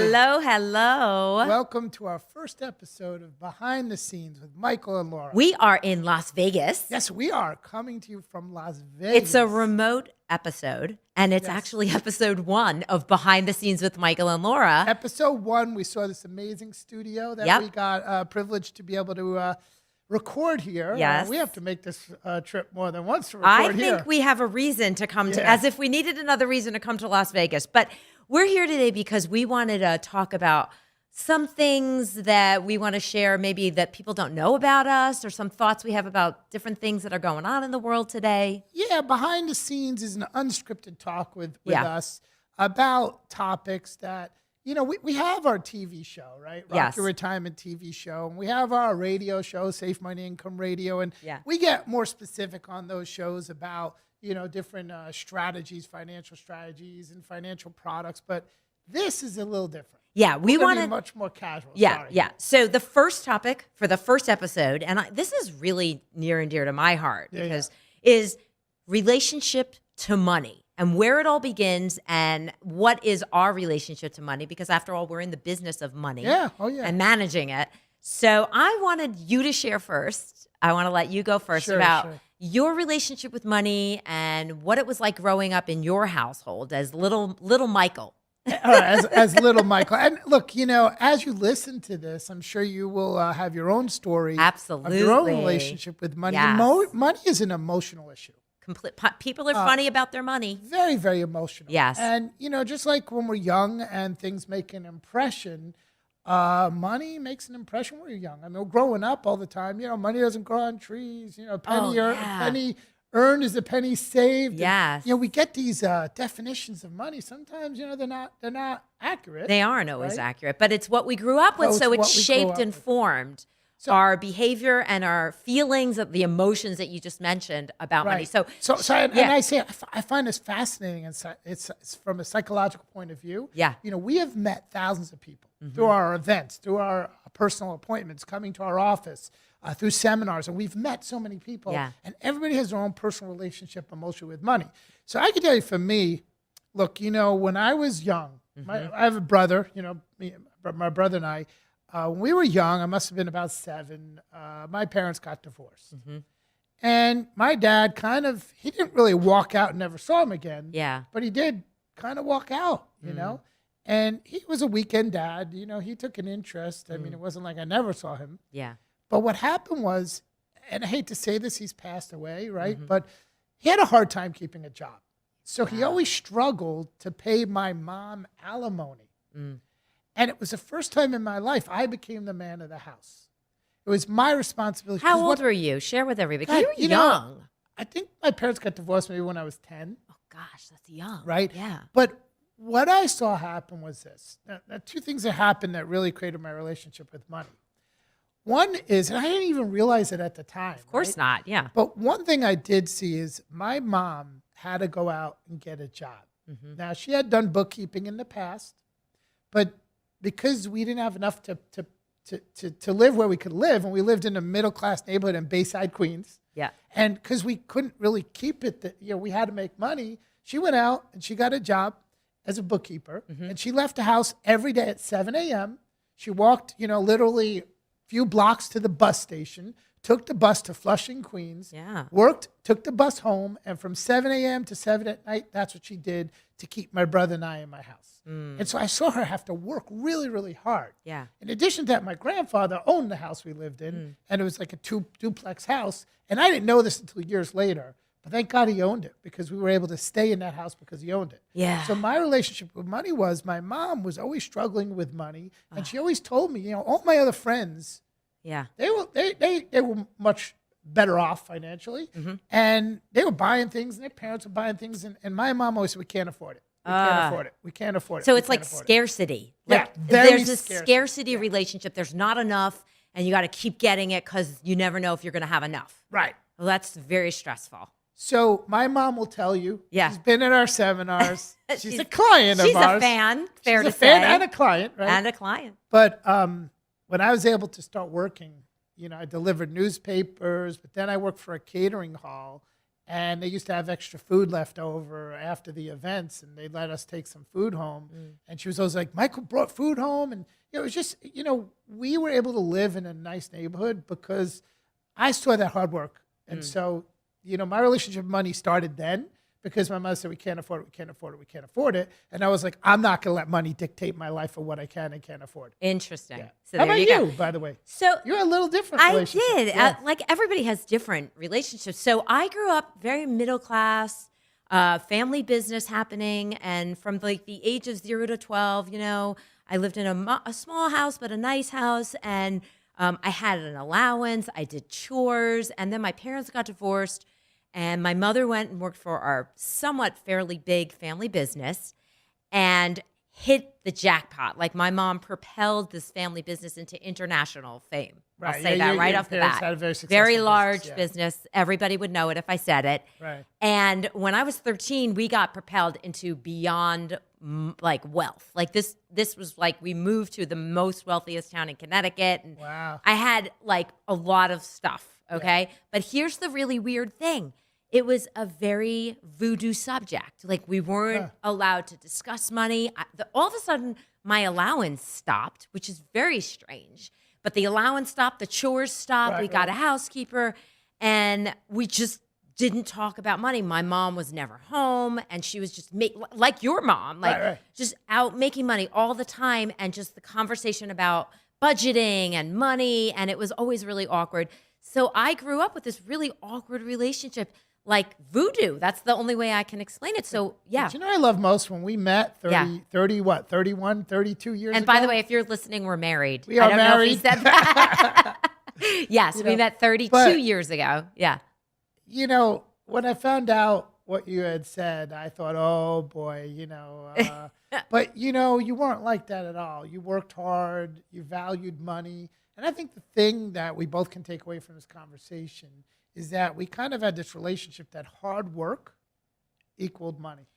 Hello, hello. Welcome to our first episode of Behind the Scenes with Michael and Laura. We are in Las Vegas. Yes, we are coming to you from Las Vegas. It's a remote episode, and it's actually episode 1 of Behind the Scenes with Michael and Laura. Episode 1, we saw this amazing studio that we got privileged to be able to record here. Yes. We have to make this trip more than once to record here. I think we have a reason to come to, as if we needed another reason to come to Las Vegas. But we're here today because we wanted to talk about some things that we want to share, maybe that people don't know about us, or some thoughts we have about different things that are going on in the world today. Yeah, Behind the Scenes is an unscripted talk with us about topics that, you know, we have our TV show, right? Rock Your Retirement TV show. And we have our radio show, Safe Money Income Radio. And we get more specific on those shows about, you know, different strategies, financial strategies and financial products. But this is a little different. Yeah, we want to much more casual. Yeah. So the first topic for the first episode, and this is really near and dear to my heart because is relationship to money and where it all begins and what is our relationship to money, because after all, we're in the business of money and managing it. So I wanted you to share first. I want to let you go first about your relationship with money and what it was like growing up in your household as little Michael. as little Michael. And look, you know, as you listen to this, I'm sure you will have your own story. Absolutely. Of your own relationship with money. Yes. Money is an emotional issue. People are funny about their money. Very, very emotional. Yes. And, you know, just like when we're young and things make an impression, money makes an impression when you're young. I mean, growing up all the time, you know, money doesn't grow on trees. You know, a penny earned is a penny saved. Yes. And, you know, we get these definitions of money. Sometimes, you know, they're not accurate. They aren't always accurate, but it's what we grew up with. So it's shaped and formed our behavior and our feelings, of the emotions that you just mentioned about money. I find this fascinating. And it's from a psychological point of view. Yeah. You know, we have met thousands of people through our events, through our personal appointments, coming to our office, through seminars, and we've met so many people. Yeah. And everybody has their own personal relationship emotionally with money. So I can tell you, for me, look, you know, when I was young, I have a brother. You know, my brother and I. When we were young, I must have been about 7, my parents got divorced. And my dad he didn't really walk out and never saw him again. Yeah. But he did kind of walk out, you know. And he was a weekend dad. You know, he took an interest. I mean, it wasn't like I never saw him. Yeah. But what happened was, and I hate to say this, he's passed away, right? But he had a hard time keeping a job. So he always struggled to pay my mom alimony. And it was the first time in my life I became the man of the house. It was my responsibility. How old were you? Share with everybody. God, You were young. Know, I think my parents got divorced maybe when I was 10. Oh, gosh, that's young. Right? Yeah. But what I saw happen was this. Now, 2 things that happened that really created my relationship with money. One is, and I didn't even realize it at the time. Of course not, yeah. But one thing I did see is my mom had to go out and get a job. Now, she had done bookkeeping in the past, but because we didn't have enough to live where we could live, and we lived in a middle-class neighborhood in Bayside, Queens. Yeah. And because we couldn't really keep it, you know, we had to make money, she went out and she got a job as a bookkeeper, and she left the house every day at 7 a.m. She walked, you know, literally a few blocks to the bus station, took the bus to Flushing, Queens, worked, took the bus home, and from 7 a.m. to 7 at night, that's what she did to keep my brother and I in my house. And so I saw her have to work really, really hard. Yeah. In addition to that, my grandfather owned the house we lived in, and it was like a duplex house. And I didn't know this until years later, but thank God he owned it, because we were able to stay in that house because he owned it. Yeah. So my relationship with money was, my mom was always struggling with money, and she always told me, you know, all my other friends, they were much better off financially, and they were buying things, and their parents were buying things, and my mom always said, we can't afford it. We can't afford it. We can't afford it. So it's like scarcity. Like, there's a scarcity relationship. There's not enough, and you got to keep getting it because you never know if you're going to have enough. Right. Well, that's very stressful. So my mom will tell you, she's been in our seminars. She's a client of ours. She's a fan, fair to say. She's a fan and a client, right? And a client. But when I was able to start working, you know, I delivered newspapers, but then I worked for a catering hall. And they used to have extra food left over after the events, and they'd let us take some food home. And she was always like, Michael brought food home. And it was just, we were able to live in a nice neighborhood because I saw that hard work. And so, my relationship with money started then because my mother said, we can't afford it, we can't afford it, we can't afford it. And I was like, I'm not going to let money dictate my life or what I can and can't afford. Interesting. Yeah. So How there about you go. by the way? So you're a little different I relationship. did. Yeah. Like everybody has different relationships. So I grew up very middle class, family business happening. And from like the age of 0 to 12, I lived in a small house, but a nice house. And I had an allowance. I did chores. And then my parents got divorced. And my mother went and worked for our somewhat fairly big family business and hit the jackpot. Like my mom propelled this family business into international fame. Right. I'll say that right off the bat. Had a very successful large business. business. Everybody would know it if I said it. Right. And when I was 13, we got propelled into beyond like wealth. Like this was like we moved to the most wealthiest town in Connecticut. And Wow. I had like a lot of stuff. Okay. Yeah. But here's the really weird thing. It was a very voodoo subject. Like we weren't allowed to discuss money. All of a sudden, my allowance stopped, which is very strange. But the allowance stopped, the chores stopped. Right, we got a housekeeper, and we just didn't talk about money. My mom was never home, and she was just like your mom, just out making money all the time, and just the conversation about budgeting and money, and it was always really awkward. So I grew up with this really awkward relationship. Like voodoo. That's the only way I can explain it. So, yeah. But I love most when we met 31, 32 years ago? And by the way, if you're listening, we're married. We are I don't married. know if he said that. Yes, we met 32 years ago. Yeah. When I found out what you had said, I thought, oh boy, but you weren't like that at all. You worked hard, you valued money. And I think the thing that we both can take away from this conversation is that we kind of had this relationship that hard work equaled money.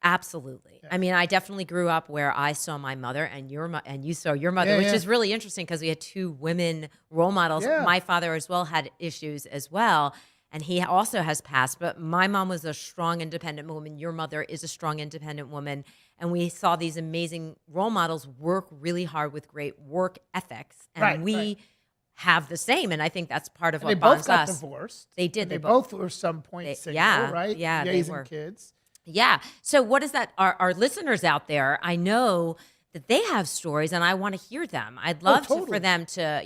Absolutely. Yeah. I mean, I definitely grew up where I saw my mother and you saw your mother, Yeah, which is really interesting because we had two women role models. Yeah. My father as well had issues as well, and he also has passed. But my mom was a strong, independent woman. Your mother is a strong, independent woman. And we saw these amazing role models work really hard with great work ethics. And we have the same, and I think that's part of what bonds us. They both got divorced. They did. They both were some point single, right? Yeah, raising they were. Kids. Yeah. So what is that? Our listeners out there, I know that they have stories, and I want to hear them. I'd love for them to,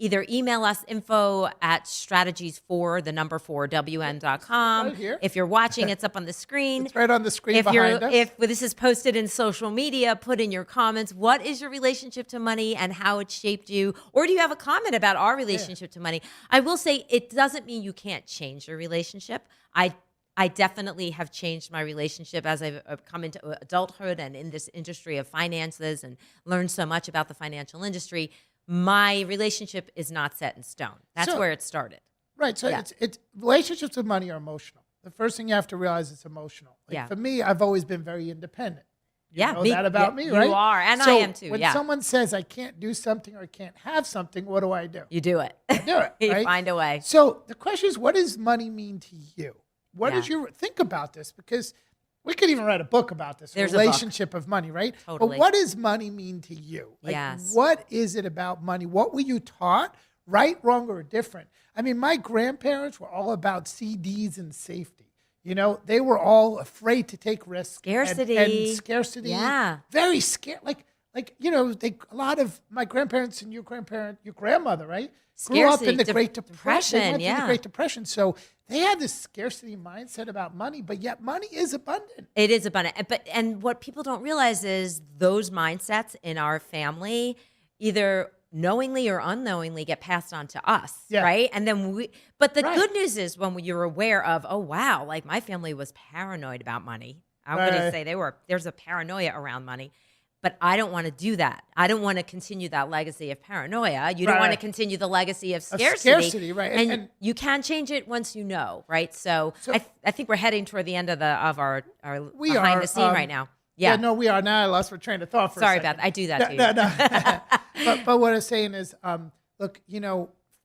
either email us info@strategies4wn.com. Right here. If you're watching, it's up on the screen. It's right on the screen behind us. If this is posted in social media, put in your comments, what is your relationship to money and how it shaped you? Or do you have a comment about our relationship to money? I will say it doesn't mean you can't change your relationship. I definitely have changed my relationship as I've come into adulthood and in this industry of finances and learned so much about the financial industry. My relationship is not set in stone. That's where it started. Right. So it's relationships with money are emotional. The first thing you have to realize is emotional. For me, I've always been very independent. You know that about me, right? You are, and so I am too. When someone says I can't do something or I can't have something, what do I do? You do it. I do it. You right? find a way. So the question is, what does money mean to you? What is your think about this? Because we could even write a book about this relationship of money, right? Totally. But what does money mean to you? What is it about money? What were you taught? Right, wrong, or different? I mean, my grandparents were all about CDs and safety. They were all afraid to take risks. Scarcity. And scarcity. Yeah. Very scared. A lot of my grandparents and your grandmother, right? Grew up in the Great Depression. They went through the Great Depression. So they had this scarcity mindset about money, but yet money is abundant. It is abundant. And what people don't realize is those mindsets in our family either knowingly or unknowingly get passed on to us, right? And then but the good news is when you're aware of, oh, wow, like my family was paranoid about money. I'm going to say there's a paranoia around money. But I don't want to do that. I don't want to continue that legacy of paranoia. You don't want to continue the legacy of scarcity. Scarcity, right. And you can change it once you know, right? So I think we're heading toward the end of our behind the scene right now. Yeah. No, we are. Now I lost my train of thought for a second. Sorry about that. I do that to you. No. but what I'm saying is, look,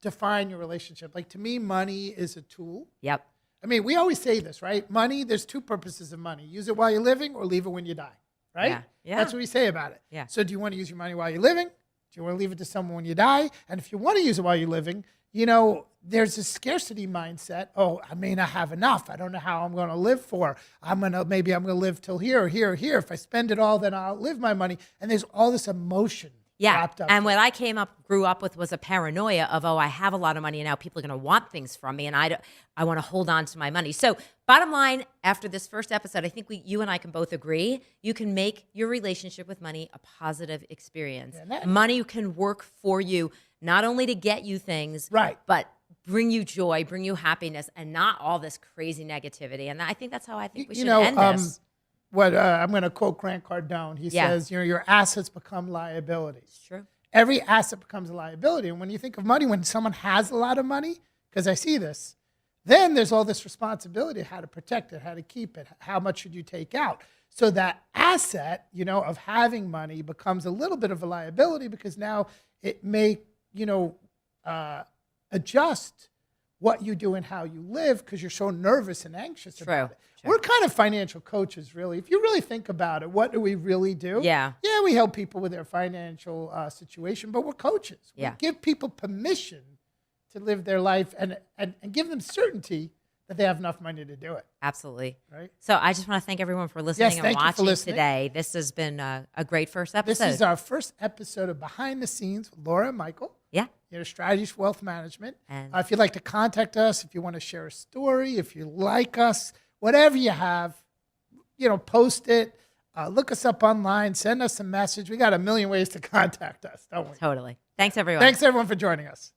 define your relationship. Like to me, money is a tool. Yep. I mean, we always say this, right? Money, there's two purposes of money. Use it while you're living or leave it when you die, right? Yeah. That's what we say about it. Yeah. So do you want to use your money while you're living? Do you want to leave it to someone when you die? And if you want to use it while you're living, you know, there's a scarcity mindset. Oh, I may not have enough. I don't know how I'm going to live for. Maybe I'm going to live till here or here or here. If I spend it all, then I'll live my money. And there's all this emotion wrapped up. And what I grew up with was a paranoia of, I have a lot of money and now people are going to want things from me, and I want to hold on to my money. So bottom line, after this first episode, I think you and I can both agree, you can make your relationship with money a positive experience. Money can work for you, not only to get you things, right, but bring you joy, bring you happiness, and not all this crazy negativity. And I think that's how I think we should end this. I'm going to quote Grant Cardone. He says, your assets become liabilities. It's true. Every asset becomes a liability. And when you think of money, when someone has a lot of money, because I see this, then there's all this responsibility, how to protect it, how to keep it, how much should you take out. So that asset, of having money becomes a little bit of a liability, because now it may, adjust what you do and how you live because you're so nervous and anxious about it. We're kind of financial coaches, really. If you really think about it, what do we really do? Yeah, we help people with their financial situation, but we're coaches. We give people permission to live their life and give them certainty that they have enough money to do it. Absolutely. Right. So I just want to thank everyone for listening and watching today. This has been a great first episode. This is our first episode of Behind the Scenes with Laura and Michael. Yeah. Strategies for Wealth Management. And if you'd like to contact us, if you want to share a story, if you like us, whatever you have, post it. Look us up online. Send us a message. We got a million ways to contact us, don't we? Totally. Thanks, everyone. Thanks, everyone, for joining us.